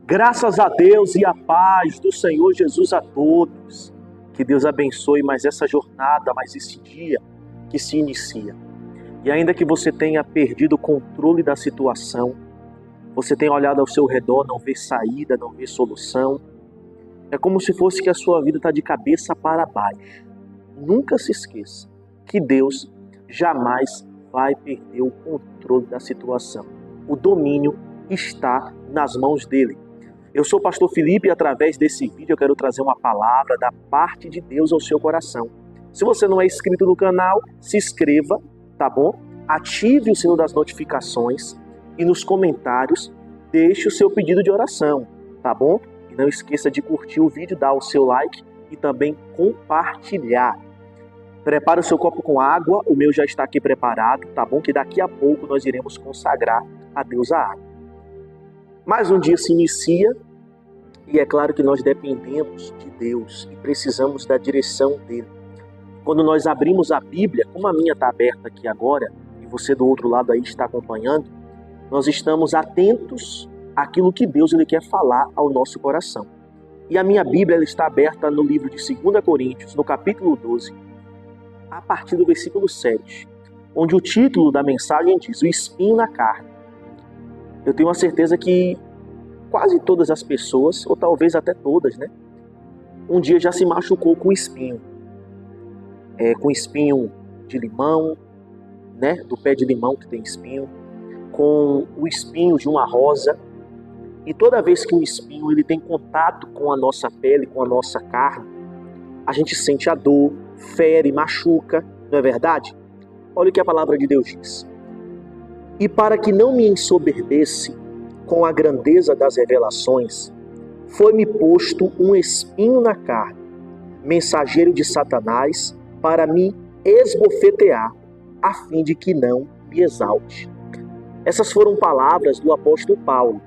Graças a Deus e a paz do Senhor Jesus a todos. Que Deus abençoe mais essa jornada, mais esse dia que se inicia. E ainda que você tenha perdido o controle da situação, você tenha olhado ao seu redor, não vê saída, não vê solução, é como se fosse que a sua vida está de cabeça para baixo. Nunca se esqueça que Deus jamais vai perder o controle da situação. O domínio está nas mãos dele. Eu sou o pastor Felipe e através desse vídeo eu quero trazer uma palavra da parte de Deus ao seu coração. Se você não é inscrito no canal, se inscreva, tá bom? Ative o sino das notificações e nos comentários deixe o seu pedido de oração, tá bom? E não esqueça de curtir o vídeo, dar o seu like e também compartilhar. Prepare o seu copo com água, o meu já está aqui preparado, tá bom? Que daqui a pouco nós iremos consagrar a Deus a água. Mais um dia se inicia e é claro que nós dependemos de Deus e precisamos da direção dele. Quando nós abrimos a Bíblia, como a minha está aberta aqui agora e você do outro lado aí está acompanhando, nós estamos atentos àquilo que Deus ele quer falar ao nosso coração. E a minha Bíblia ela está aberta no livro de 2 Coríntios, no capítulo 12, a partir do versículo 7, onde o título da mensagem diz: o espinho na carne. Eu tenho a certeza que quase todas as pessoas, ou talvez até todas, né? Um dia já se machucou com espinho. Com espinho de limão, né? Do pé de limão que tem espinho. Com o espinho de uma rosa. E toda vez que o espinho ele tem contato com a nossa pele, com a nossa carne, a gente sente a dor, fere, machuca, não é verdade? Olha o que a palavra de Deus diz. E para que não me ensoberbesse com a grandeza das revelações, foi-me posto um espinho na carne, mensageiro de Satanás, para me esbofetear, a fim de que não me exalte. Essas foram palavras do apóstolo Paulo.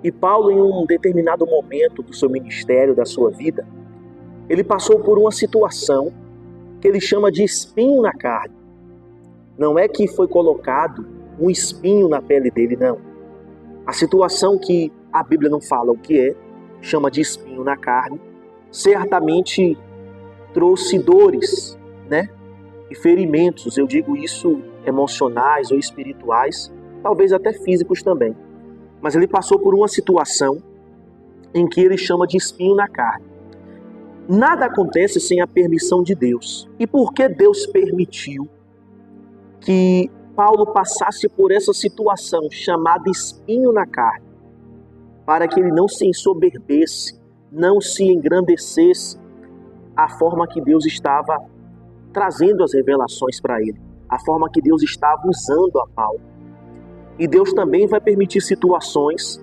E Paulo, em um determinado momento do seu ministério, da sua vida, ele passou por uma situação que ele chama de espinho na carne. Não é que foi colocado um espinho na pele dele, não. A situação que a Bíblia não fala o que é, chama de espinho na carne, certamente trouxe dores, né? E ferimentos, eu digo isso emocionais ou espirituais, talvez até físicos também. Mas ele passou por uma situação em que ele chama de espinho na carne. Nada acontece sem a permissão de Deus. E por que Deus permitiu que Paulo passasse por essa situação chamada espinho na carne? Para que ele não se ensoberbesse, não se engrandecesse a forma que Deus estava trazendo as revelações para ele, a forma que Deus estava usando a Paulo. E Deus também vai permitir situações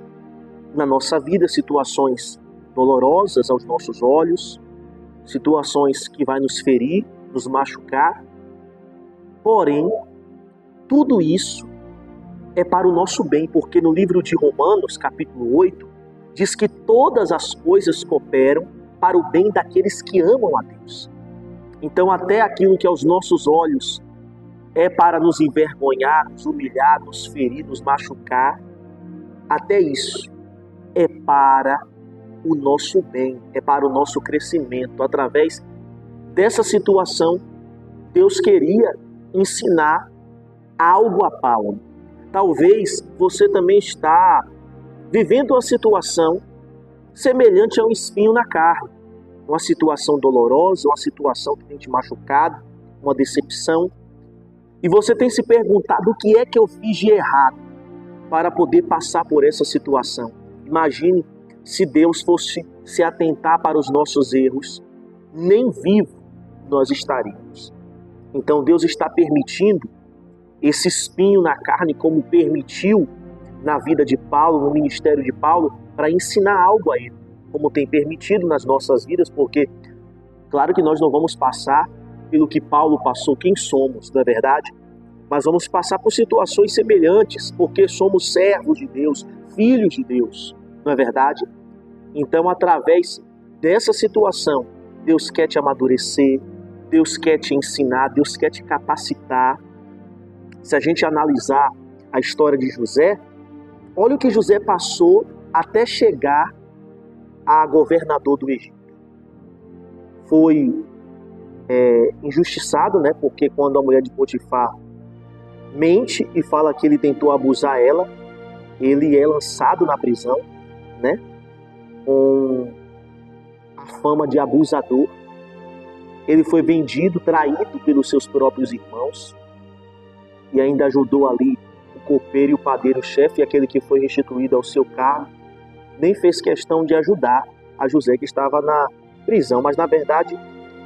na nossa vida, situações dolorosas aos nossos olhos, situações que vai nos ferir, nos machucar. Porém, tudo isso é para o nosso bem, porque no livro de Romanos, capítulo 8, diz que todas as coisas cooperam para o bem daqueles que amam a Deus. Então, até aquilo que aos nossos olhos é para nos envergonhar, nos humilhar, nos ferir, nos machucar, até isso é para o nosso bem, é para o nosso crescimento. Através dessa situação, Deus queria ensinar algo a Paulo. Talvez você também está vivendo uma situação semelhante a um espinho na carne. Uma situação dolorosa, uma situação que tem te machucado, uma decepção. E você tem se perguntado o que é que eu fiz de errado para poder passar por essa situação. Imagine se Deus fosse se atentar para os nossos erros, nem vivo nós estaríamos. Então Deus está permitindo esse espinho na carne, como permitiu na vida de Paulo, no ministério de Paulo, para ensinar algo a ele, como tem permitido nas nossas vidas, porque claro que nós não vamos passar pelo que Paulo passou, quem somos, não é verdade? Mas vamos passar por situações semelhantes, porque somos servos de Deus, filhos de Deus, não é verdade? Então, através dessa situação, Deus quer te amadurecer, Deus quer te ensinar, Deus quer te capacitar. Se a gente analisar a história de José, olha o que José passou até chegar a governador do Egito. Foi injustiçado, né? Porque quando a mulher de Potifar mente e fala que ele tentou abusar ela, ele é lançado na prisão, né? Com a fama de abusador. Ele foi vendido, traído pelos seus próprios irmãos e ainda ajudou ali o copeiro e o padeiro-chefe, aquele que foi restituído ao seu cargo. Nem fez questão de ajudar a José, que estava na prisão, mas na verdade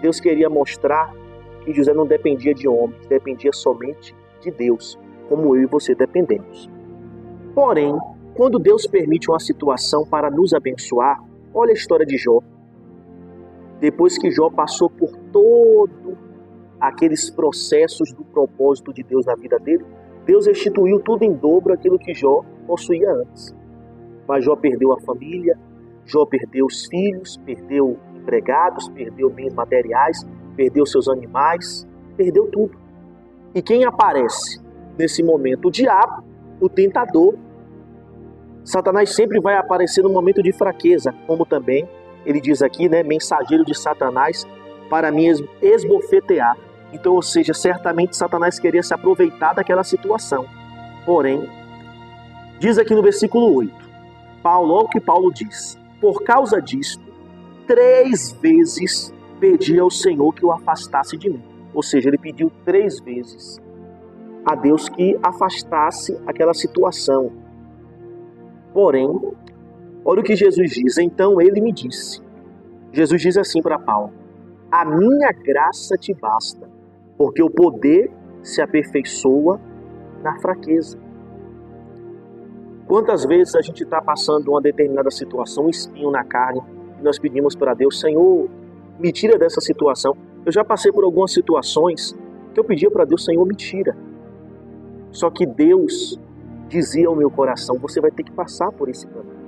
Deus queria mostrar que José não dependia de homens, dependia somente de Deus, como eu e você dependemos. Porém, quando Deus permite uma situação para nos abençoar, olha a história de Jó. Depois que Jó passou por todos aqueles processos do propósito de Deus na vida dele, Deus restituiu tudo em dobro aquilo que Jó possuía antes. Mas Jó perdeu a família, Jó perdeu os filhos, perdeu empregados, perdeu bens materiais, perdeu seus animais, perdeu tudo. E quem aparece nesse momento? O diabo, o tentador. Satanás sempre vai aparecer no momento de fraqueza, como também ele diz aqui, né, mensageiro de Satanás para me esbofetear. Então, ou seja, certamente Satanás queria se aproveitar daquela situação. Porém, diz aqui no versículo 8, olha o que Paulo diz: por causa disto, 3 vezes pedi ao Senhor que o afastasse de mim. Ou seja, ele pediu 3 vezes a Deus que afastasse aquela situação. Porém, olha o que Jesus diz. Então ele me disse. Jesus diz assim para Paulo: a minha graça te basta, porque o poder se aperfeiçoa na fraqueza. Quantas vezes a gente está passando uma determinada situação, um espinho na carne, e nós pedimos para Deus: Senhor, me tira dessa situação. Eu já passei por algumas situações que eu pedia para Deus: Senhor, me tira. Só que Deus dizia ao meu coração: você vai ter que passar por esse caminho.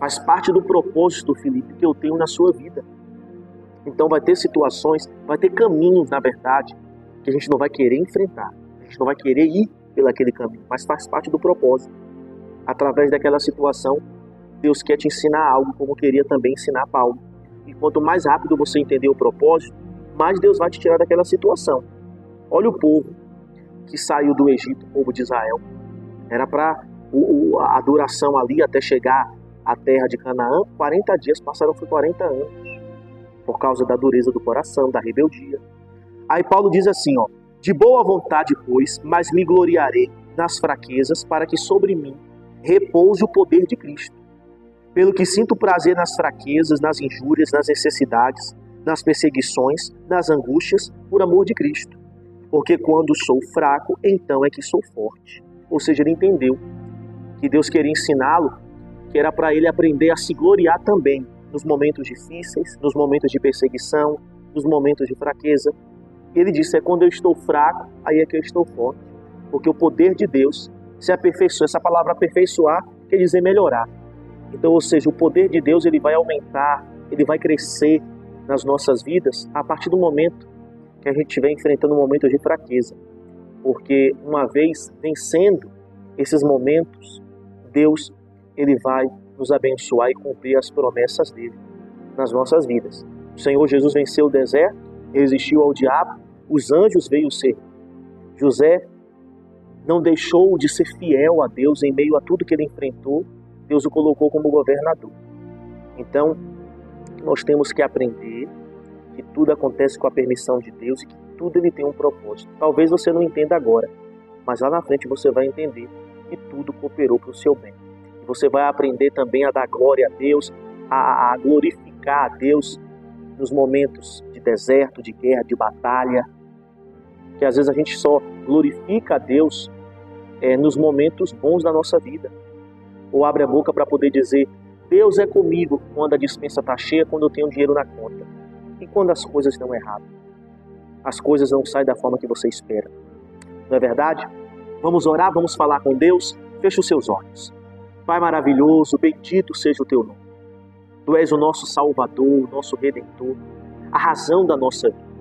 Faz parte do propósito, Felipe, que eu tenho na sua vida. Então vai ter situações, vai ter caminhos, na verdade, que a gente não vai querer enfrentar. A gente não vai querer ir pelaquele caminho, mas faz parte do propósito. Através daquela situação, Deus quer te ensinar algo, como queria também ensinar Paulo. E quanto mais rápido você entender o propósito, mais Deus vai te tirar daquela situação. Olha o povo que saiu do Egito, o povo de Israel. Era para a duração ali até chegar à terra de Canaã, 40 dias, passaram por 40 anos, por causa da dureza do coração, da rebeldia. Aí Paulo diz assim, de boa vontade, pois, mas me gloriarei nas fraquezas, para que sobre mim repouse o poder de Cristo. Pelo que sinto prazer nas fraquezas, nas injúrias, nas necessidades, nas perseguições, nas angústias, por amor de Cristo. Porque quando sou fraco, então é que sou forte. Ou seja, ele entendeu que Deus queria ensiná-lo, que era para ele aprender a se gloriar também nos momentos difíceis, nos momentos de perseguição, nos momentos de fraqueza. Ele disse: é quando eu estou fraco, aí é que eu estou forte. Porque o poder de Deus se aperfeiçoa. Essa palavra aperfeiçoar quer dizer melhorar. Então, ou seja, o poder de Deus ele vai aumentar, ele vai crescer nas nossas vidas a partir do momento que a gente estiver enfrentando momentos de fraqueza. Porque uma vez vencendo esses momentos, Deus ele vai nos abençoar e cumprir as promessas dele nas nossas vidas. O Senhor Jesus venceu o deserto, resistiu ao diabo, os anjos veio ser. José não deixou de ser fiel a Deus em meio a tudo que ele enfrentou. Deus o colocou como governador. Então, nós temos que aprender que tudo acontece com a permissão de Deus e que tudo ele tem um propósito. Talvez você não entenda agora, mas lá na frente você vai entender que tudo cooperou para o seu bem. E você vai aprender também a dar glória a Deus, a glorificar a Deus nos momentos de deserto, de guerra, de batalha. Que às vezes a gente só glorifica a Deus nos momentos bons da nossa vida. Ou abre a boca para poder dizer: Deus é comigo quando a despensa está cheia, quando eu tenho dinheiro na conta. E quando as coisas estão erradas? As coisas não saem da forma que você espera. Não é verdade? Vamos orar, vamos falar com Deus. Feche os seus olhos. Pai maravilhoso, bendito seja o teu nome. Tu és o nosso Salvador, o nosso Redentor, a razão da nossa vida.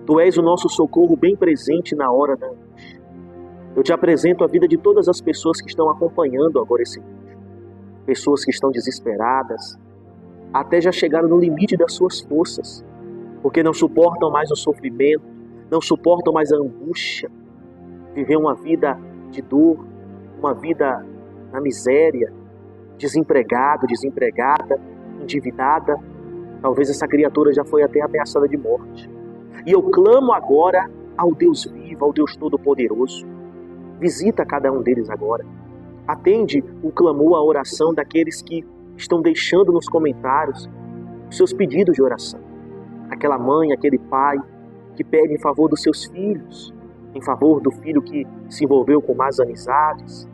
Tu és o nosso socorro bem presente na hora da angústia. Eu te apresento a vida de todas as pessoas que estão acompanhando agora esse vídeo. pessoas que estão desesperadas, até já chegaram no limite das suas forças, porque não suportam mais o sofrimento, não suportam mais a angústia, viver uma vida de dor, uma vida na miséria, desempregado, desempregada, endividada. Talvez essa criatura já foi até ameaçada de morte. E eu clamo agora ao Deus vivo, ao Deus Todo-Poderoso. Visita cada um deles agora. Atende o clamor, a oração daqueles que estão deixando nos comentários os seus pedidos de oração. Aquela mãe, aquele pai que pede em favor dos seus filhos, em favor do filho que se envolveu com más amizades,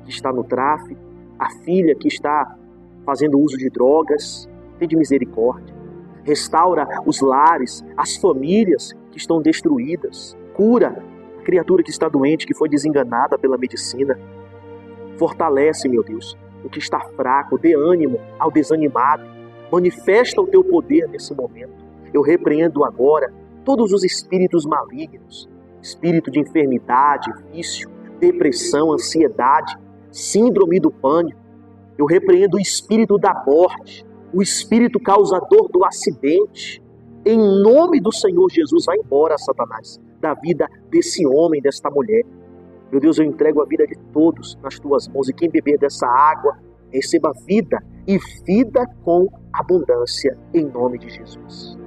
que está no tráfico, a filha que está fazendo uso de drogas. Tem de misericórdia. Restaura os lares, as famílias que estão destruídas. Cura a criatura que está doente, que foi desenganada pela medicina. Fortalece, meu Deus, o que está fraco, dê ânimo ao desanimado. Manifesta o teu poder nesse momento. Eu repreendo agora todos os espíritos malignos, espírito de enfermidade, vício, depressão, ansiedade, síndrome do pânico. Eu repreendo o espírito da morte, o espírito causador do acidente. Em nome do Senhor Jesus, vai embora, Satanás, da vida desse homem, desta mulher. Meu Deus, eu entrego a vida de todos nas tuas mãos, e quem beber dessa água, receba vida, e vida com abundância, em nome de Jesus.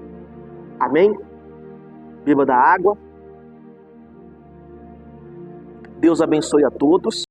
Amém? Beba da água. Deus abençoe a todos.